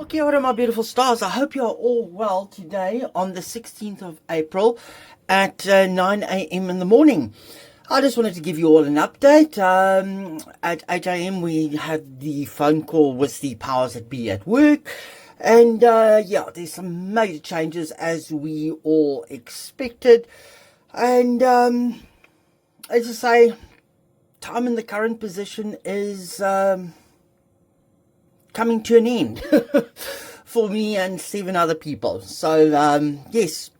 Okay, what are my beautiful stars? I hope you are all well today on the 16th of April at 9 a.m. in the morning. I just wanted to give you all an update. At 8 a.m. we had the phone call with the powers that be at work. And yeah, there's some major changes as we all expected. And as I say, time in the current position is coming to an end for me and 7 other people. So yes,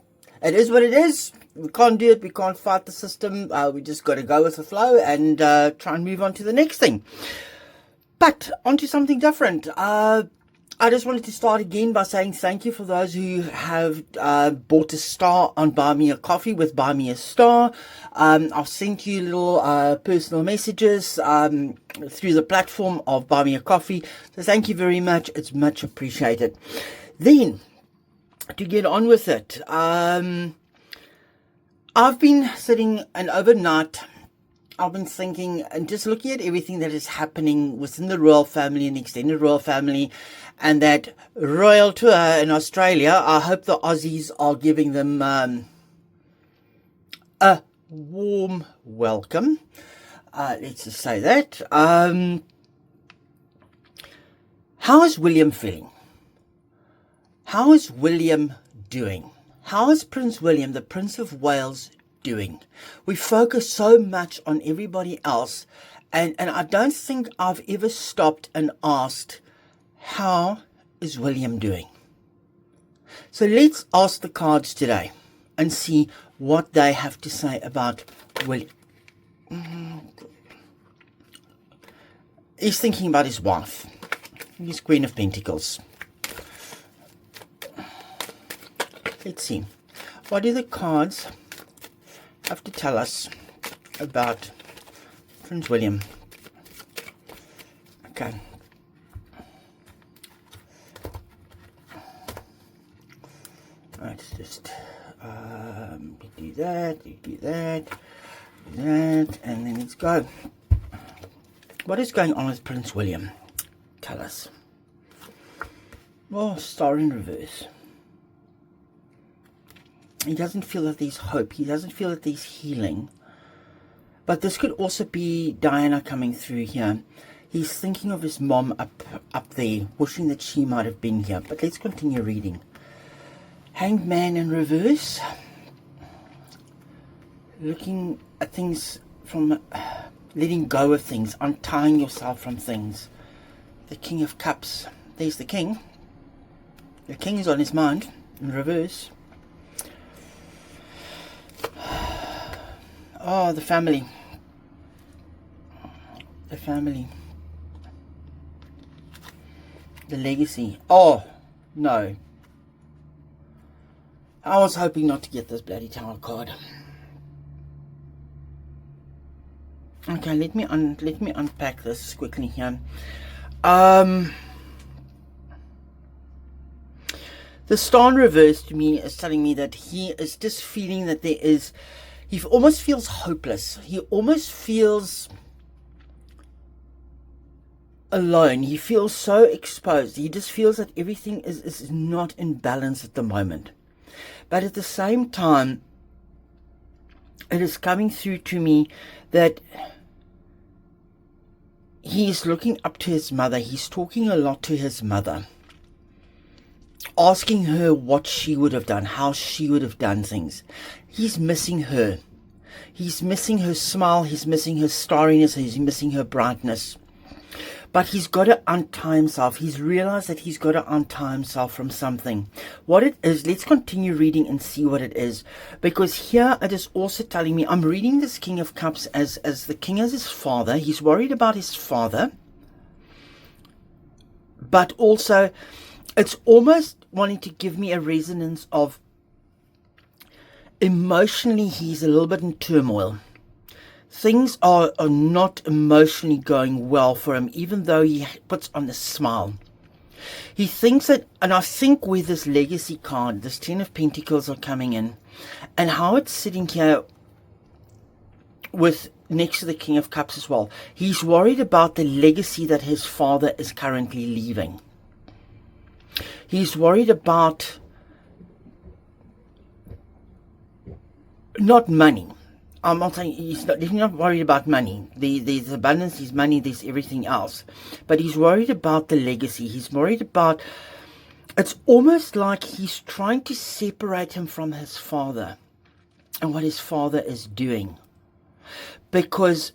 it is what it is. We can't do it. We can't fight the system. We just got to go with the flow and try and move on to the next thing. But onto something different. I just wanted to start again by saying thank you for those who have bought a star on Buy Me a Coffee with Buy Me a Star. I've sent you little personal messages through the platform of Buy Me a Coffee. So thank you very much. It's much appreciated. Then, to get on with it, I've been sitting and overnight I've been thinking and just looking at everything that is happening within the royal family and the extended royal family and that royal tour in Australia. I hope the Aussies are giving them a warm welcome. Let's just say that. How is William feeling? How is William doing? How is Prince William, the Prince of Wales, doing? We focus so much on everybody else, and I don't think I've ever stopped and asked, how is William doing? So let's ask the cards today and see what they have to say about William. He's thinking about his wife. He's Queen of Pentacles. Let's see. What do the cards have to tell us about Prince William? Okay. Let's just do that, do that, do that, and then let's go. What is going on with Prince William? Tell us. Oh, star in reverse. He doesn't feel that there's hope. He doesn't feel that there's healing. But this could also be Diana coming through here. He's thinking of his mom up there, wishing that she might have been here. But let's continue reading. Hanged Man in reverse. Looking at things from letting go of things, untying yourself from things. The King of Cups. There's the King. The King is on his mind in reverse. Oh, the family. The family. The legacy. Oh, no. I was hoping not to get this bloody Tower card. Okay, let me unpack this quickly here. The star in reverse to me is telling me that he is just feeling that there is, he almost feels hopeless. He almost feels alone. He feels so exposed. He just feels that everything is not in balance at the moment. But at the same time, it is coming through to me that he is looking up to his mother. He's talking a lot to his mother, asking her what she would have done, how she would have done things. He's missing her. He's missing her smile. He's missing her starriness. He's missing her brightness. But he's got to untie himself. He's realized that he's got to untie himself from something. What it is, let's continue reading and see what it is. Because here it is also telling me, I'm reading this King of Cups as the king as his father. He's worried about his father. But also, it's almost wanting to give me a resonance of emotionally he's a little bit in turmoil. Things are not emotionally going well for him, even though he puts on a smile. He thinks that, and I think with this legacy card, this 10 of Pentacles are coming in, and how it's sitting here with next to the King of Cups as well. He's worried about the legacy that his father is currently leaving. He's worried about not money. I'm not saying he's not worried about money. There's abundance, there's money, there's everything else. But he's worried about the legacy. He's worried about, it's almost like he's trying to separate him from his father and what his father is doing. Because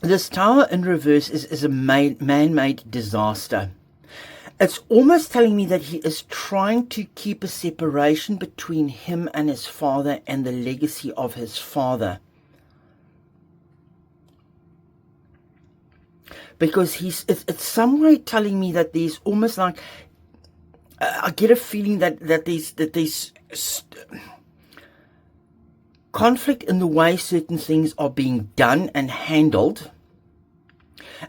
this tower in reverse is a man-made disaster. It's almost telling me that he is trying to keep a separation between him and his father and the legacy of his father. Because it's some way telling me that there's almost like, I get a feeling that there's conflict in the way certain things are being done and handled.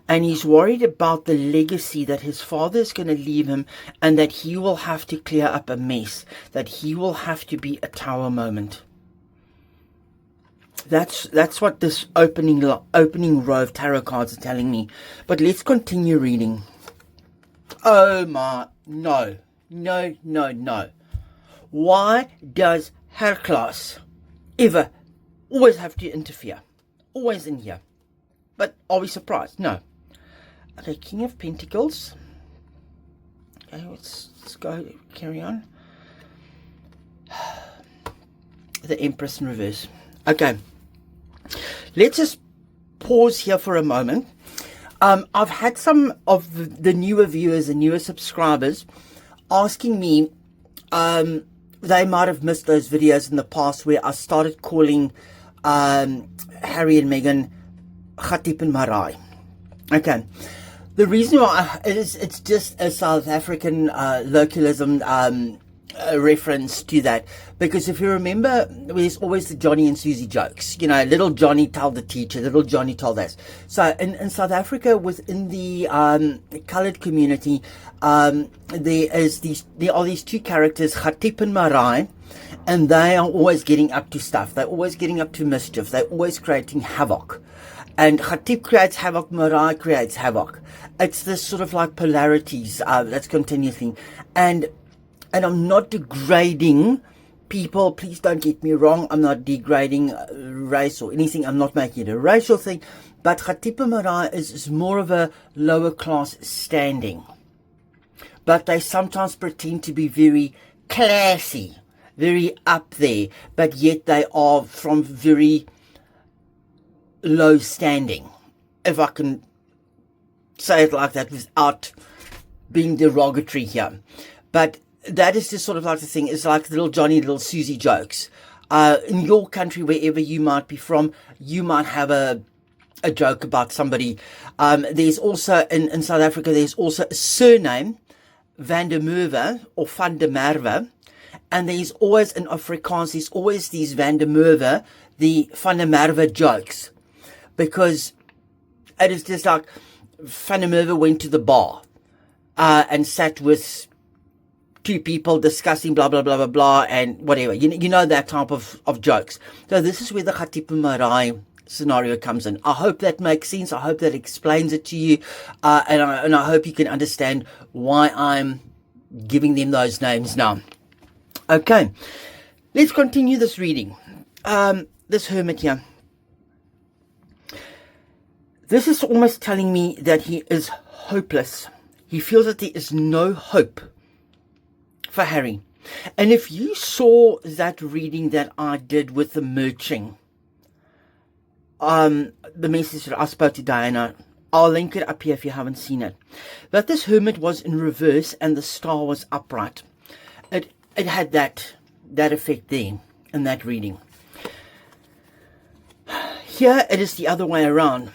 And he's worried about the legacy that his father is going to leave him, and that he will have to clear up a mess, that he will have to be a tower moment. That's what this opening row of tarot cards are telling me. But let's continue reading. Oh my, no. Why does Hercules ever always have to interfere? Always in here. But are we surprised? No. Okay, King of Pentacles. Okay, let's go, carry on. The Empress in reverse. Okay. Let's just pause here for a moment. I've had some of the newer viewers and newer subscribers asking me, they might have missed those videos in the past where I started calling Harry and Meghan Gatiep and Maraai. Okay. The reason why it's just a South African localism reference to that, because if you remember, there's always the Johnny and Susie jokes. You know, little Johnny told the teacher, little Johnny told us. So in South Africa, within the coloured community, there are these two characters, Gatiep and Maraai, and they are always getting up to stuff. They're always getting up to mischief. They're always creating havoc. And Gatiep creates havoc, Maraai creates havoc. It's this sort of like polarities that's continuously. And I'm not degrading people. Please don't get me wrong. I'm not degrading race or anything. I'm not making it a racial thing. But Gatiep and Maraai is more of a lower class standing. But they sometimes pretend to be very classy, very up there. But yet they are from very low standing, if I can say it like that without being derogatory here. But that is just sort of like the thing. It's like little Johnny, little Susie jokes. In your country, wherever you might be from, you might have a joke about somebody. There's also, in South Africa, there's also a surname, Van der Merwe or Van der Merwe. And there's always, in Afrikaans, there's always these Van der Merwe, the Van der Merwe jokes. Because it is just like Van der Merwe went to the bar and sat with two people discussing blah, blah, blah, blah, blah, and whatever. You know that type of jokes. So this is where the Gatiep and Maraai scenario comes in. I hope that makes sense. I hope that explains it to you. And I hope you can understand why I'm giving them those names now. Okay. Let's continue this reading. This hermit here. This is almost telling me that he is hopeless. He feels that there is no hope for Harry. And if you saw that reading that I did with the merching, the message that I spoke to Diana, I'll link it up here if you haven't seen it. But this hermit was in reverse and the star was upright. It had that effect there in that reading. Here it is the other way around.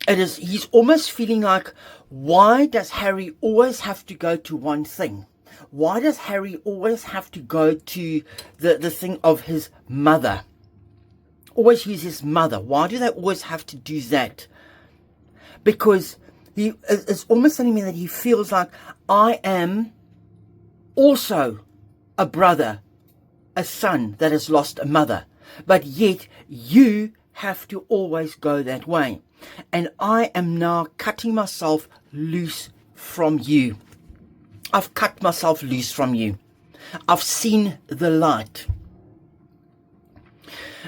He's almost feeling like, why does Harry always have to go to one thing? Why does Harry always have to go to the thing of his mother? Always use his mother. Why do they always have to do that? Because it's almost telling me that he feels like, I am also a brother, a son that has lost a mother. But yet you have to always go that way. And I am now cutting myself loose from you. I've cut myself loose from you. I've seen the light.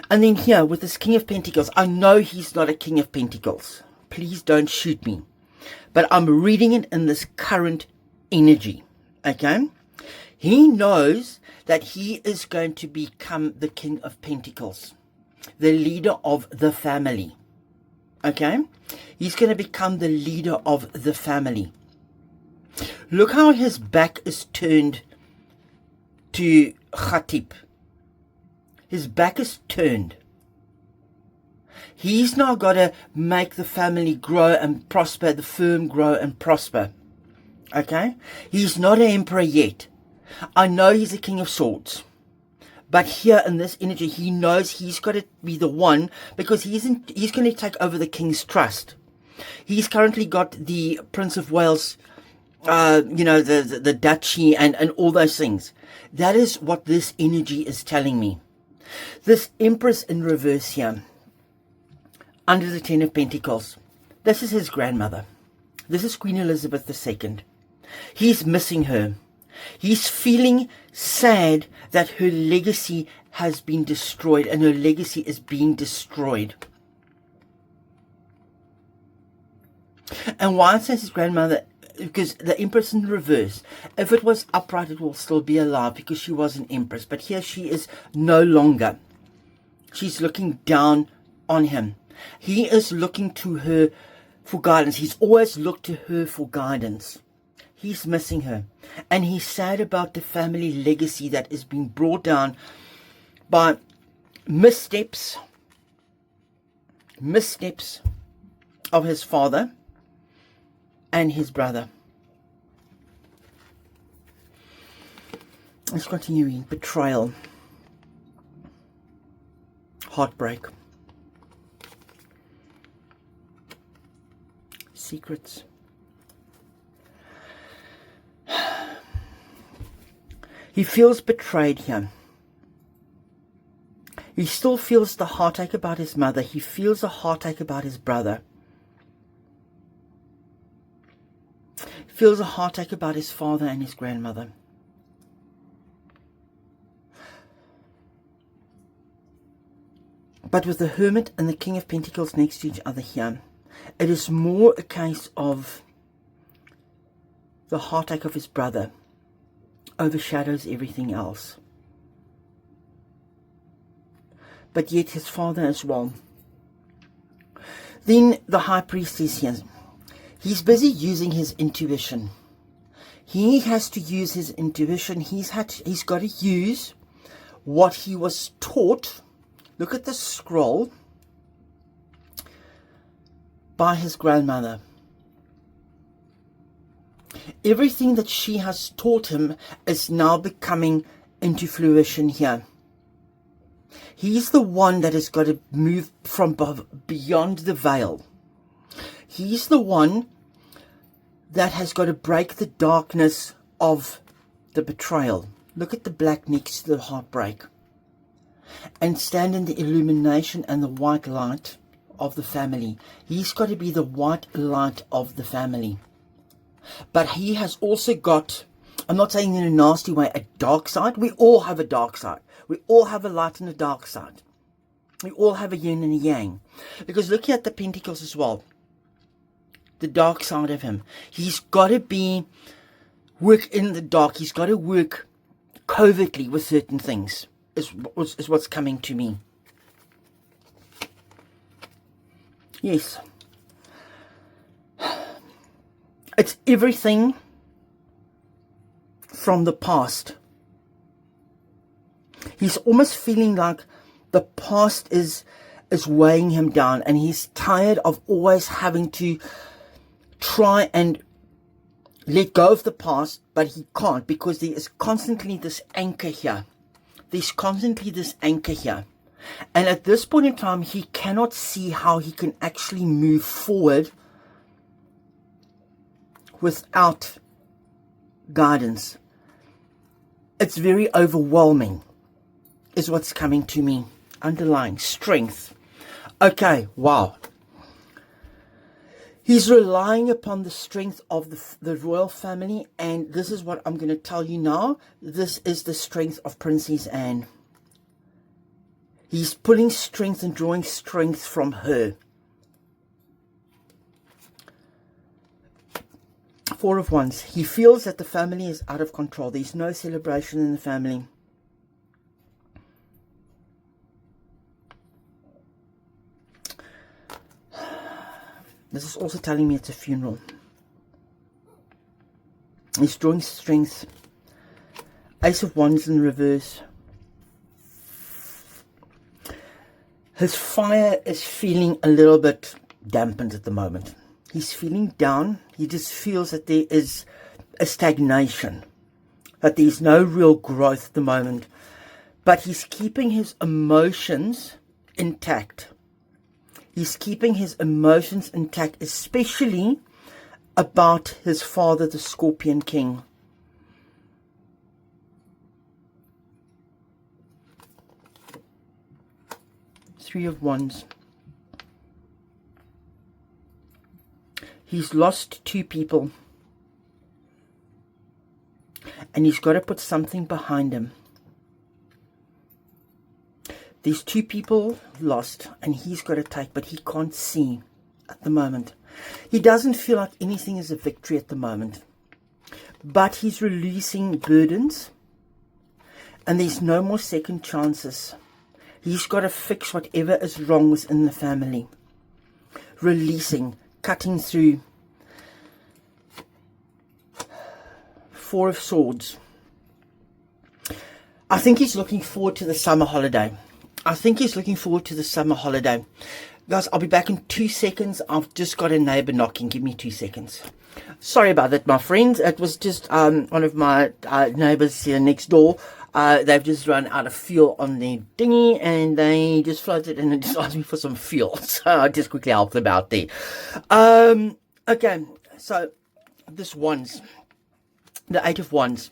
And then here with this King of Pentacles, I know he's not a King of Pentacles. Please don't shoot me. But I'm reading it in this current energy. Okay? He knows that he is going to become the King of Pentacles, the leader of the family. Okay? He's going to become the leader of the family. Look how his back is turned to Gatiep. His back is turned. He's now got to make the family grow and prosper, the firm grow and prosper. Okay? He's not an emperor yet. I know he's a King of Swords. But here in this energy, he knows he's got to be the one, because he's going to take over the king's trust. He's currently got the Prince of Wales, the duchy and all those things. That is what this energy is telling me. This Empress in reverse here, under the Ten of Pentacles, this is his grandmother. This is Queen Elizabeth II. He's missing her. He's feeling sad that her legacy has been destroyed, and her legacy is being destroyed. And why it says his grandmother, because the Empress in reverse, if it was upright, it will still be alive, because she was an Empress. But here she is no longer. She's looking down on him. He is looking to her for guidance. He's always looked to her for guidance. He's missing her. And he's sad about the family legacy that is being brought down by missteps of his father and his brother. Let's continue reading. Betrayal. Heartbreak. Secrets. He feels betrayed here. He still feels the heartache about his mother. He feels the heartache about his brother. He feels a heartache about his father and his grandmother. But with the Hermit and the King of Pentacles next to each other here, it is more a case of the heartache of his brother overshadows everything else. But yet his father as well. Then the High Priest is here. He's busy using his intuition. He has to use his intuition. He's got to use what he was taught. Look at the scroll by his grandmother. Everything that she has taught him is now becoming into fruition here. He's the one that has got to move from beyond the veil. He's the one that has got to break the darkness of the betrayal. Look at the black next to the heartbreak. And stand in the illumination and the white light of the family. He's got to be the white light of the family. But he has also got, I'm not saying in a nasty way, a dark side. We all have a dark side. We all have a light and a dark side. We all have a yin and a yang. Because looking at the Pentacles as well, the dark side of him, he's got to work in the dark. He's got to work covertly with certain things, is what's coming to me. Yes. It's everything from the past. He's almost feeling like the past is weighing him down, and he's tired of always having to try and let go of the past, but he can't, because there is constantly this anchor here. There's constantly this anchor here. And at this point in time, he cannot see how he can actually move forward without guidance. It's very overwhelming, is what's coming to me. Underlying strength. Okay, wow. He's relying upon the strength of the royal family, and this is what I'm going to tell you now. This is the strength of Princess Anne. He's pulling strength and drawing strength from her. Four of Wands. He feels that the family is out of control. There's no celebration in the family. This is also telling me it's a funeral. He's drawing strength. Ace of Wands in reverse. His fire is feeling a little bit dampened at the moment. He's feeling down. He just feels that there is a stagnation, that there's no real growth at the moment. But he's keeping his emotions intact. He's keeping his emotions intact, especially about his father, the Scorpion King. Three of Wands. He's lost two people. And he's got to put something behind him. There's two people lost, and he's got to take, but he can't see at the moment. He doesn't feel like anything is a victory at the moment. But he's releasing burdens, and there's no more second chances. He's got to fix whatever is wrong within the family. Releasing, cutting through. Four of Swords. I think he's looking forward to the summer holiday. Guys, I'll be back in 2 seconds. I've just got a neighbor knocking. Give me 2 seconds. Sorry about that, my friends. It was just one of my neighbors here next door. They've just run out of fuel on their dinghy, and they just floated in and just asked me for some fuel. So I just quickly helped them out there. Okay, so this Wands. The Eight of Wands.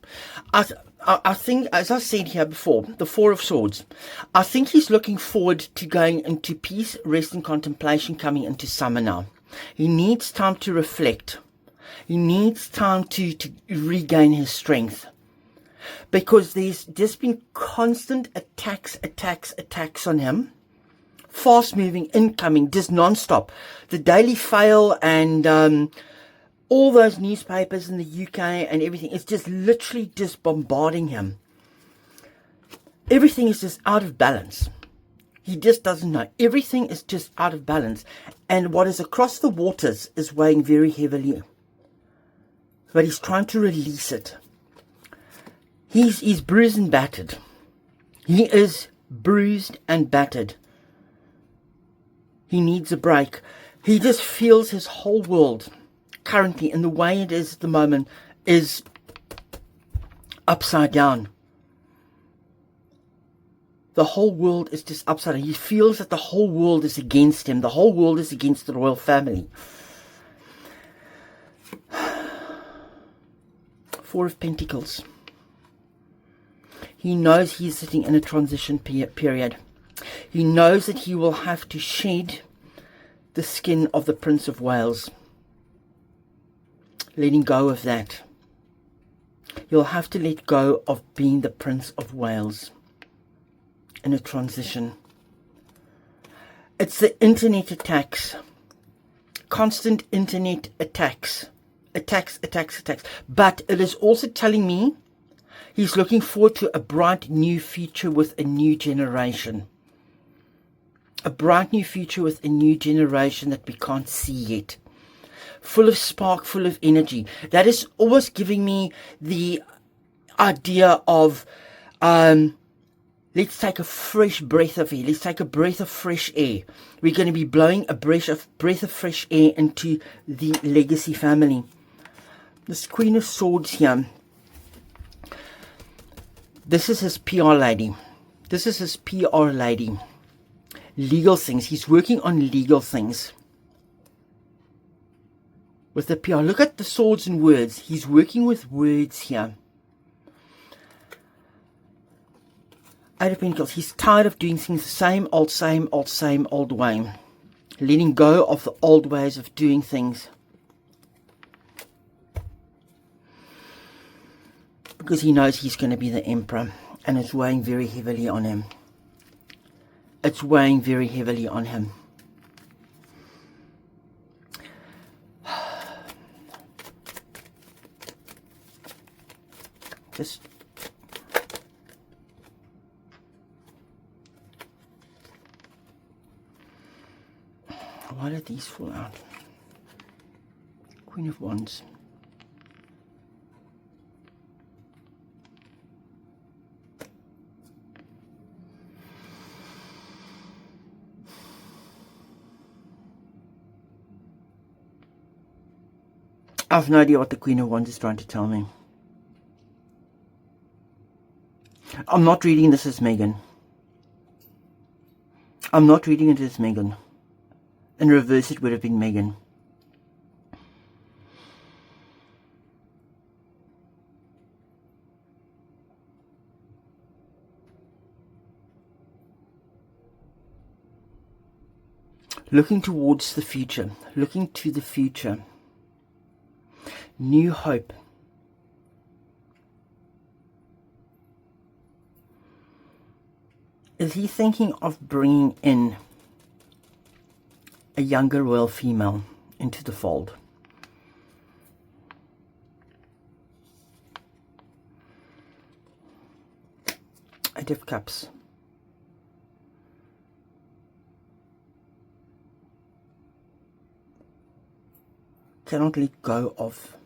I think, as I said here before, the Four of Swords. I think he's looking forward to going into peace, rest and contemplation coming into summer now. He needs time to reflect. He needs time to regain his strength. Because there's just been constant attacks on him. Fast moving, incoming, just non-stop. The Daily Fail and all those newspapers in the UK and everything, it's just literally just bombarding him. Everything is just out of balance. He just doesn't know. Everything is just out of balance. And what is across the waters is weighing very heavily. But he's trying to release it. He's bruised and battered. He is bruised and battered. He needs a break. He just feels his whole world currently, in the way it is at the moment, is upside down. The whole world is just upside down. He feels that the whole world is against him. The whole world is against the royal family. Four of Pentacles. He knows he's sitting in a transition period. He knows that he will have to shed the skin of the Prince of Wales. Letting go of that. You'll have to let go of being the Prince of Wales in a transition. It's the internet attacks. Constant internet attacks. Attacks. But it is also telling me he's looking forward to a bright new future with a new generation. A bright new future with a new generation that we can't see yet. Full of spark, full of energy. That is always giving me the idea of, let's take a fresh breath of air. Let's take a breath of fresh air. We're going to be blowing a breath of fresh air into the legacy family. This Queen of Swords here. This is his PR lady. Legal things. He's working on legal things. With the PR. Look at the swords and words. He's working with words here. Eight of Pentacles. He's tired of doing things the same old way. letting go of the old ways of doing things. Because he knows he's going to be the emperor, and it's weighing very heavily on him. It's weighing very heavily on him. Just why did these fall out? Queen of Wands. I have no idea what the Queen of Wands is trying to tell me. I'm not reading this as Megan. I'm not reading it as Megan. In reverse, it would have been Megan. Looking towards the future. Looking to the future. New hope. Is he thinking of bringing in a younger royal female into the fold? Eight of Cups. Cannot let go of.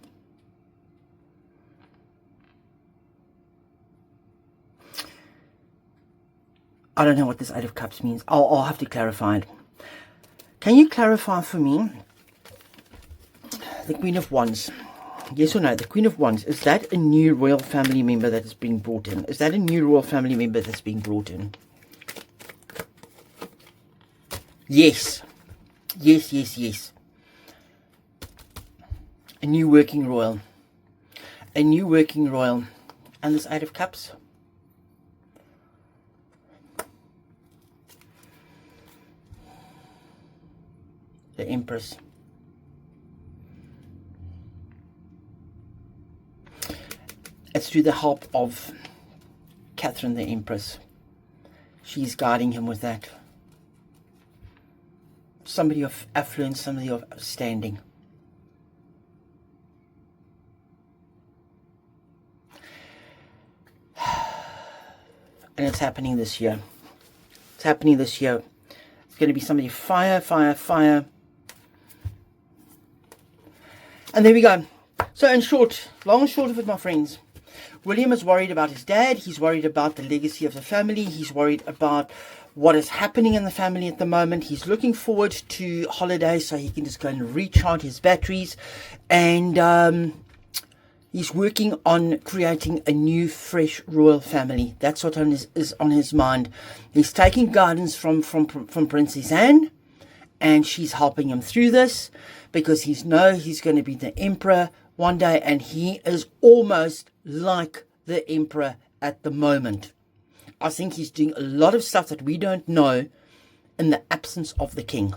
I don't know what this Eight of Cups means. I'll have to clarify it. Can you clarify for me the Queen of Wands? Yes or no? The Queen of Wands, is that a new royal family member that is being brought in? Is that a new royal family member that's being brought in? Yes. Yes, yes, yes. A new working royal. A new working royal. And this Eight of Cups. The Empress. It's through the help of Catherine the Empress. She's guiding him with that. Somebody of affluence, somebody of standing. And it's happening this year. It's happening this year. It's going to be somebody fire, fire, fire. And there we go. So in short, long and short of it, my friends, William is worried about his dad. He's worried about the legacy of the family. He's worried about what is happening in the family at the moment. He's looking forward to holidays so he can just go and recharge his batteries. And he's working on creating a new, fresh royal family. That's what is on his mind. He's taking guidance from Princess Anne, and she's helping him through this because he's going to be the emperor one day, and he is almost like the emperor at the moment. I think he's doing a lot of stuff that we don't know in the absence of the king.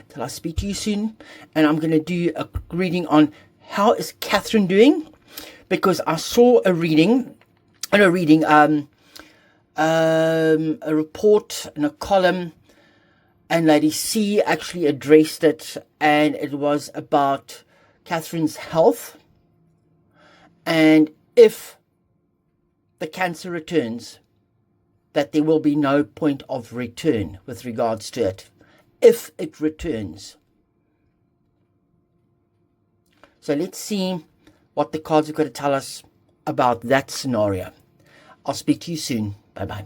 Till I speak to you soon, and I'm going to do a reading on how is Catherine doing, because I saw a report in a column, and Lady C actually addressed it, and it was about Catherine's health, and if the cancer returns, that there will be no point of return with regards to it, if it returns. So let's see what the cards have got to tell us about that scenario. I'll speak to you soon. Bye-bye.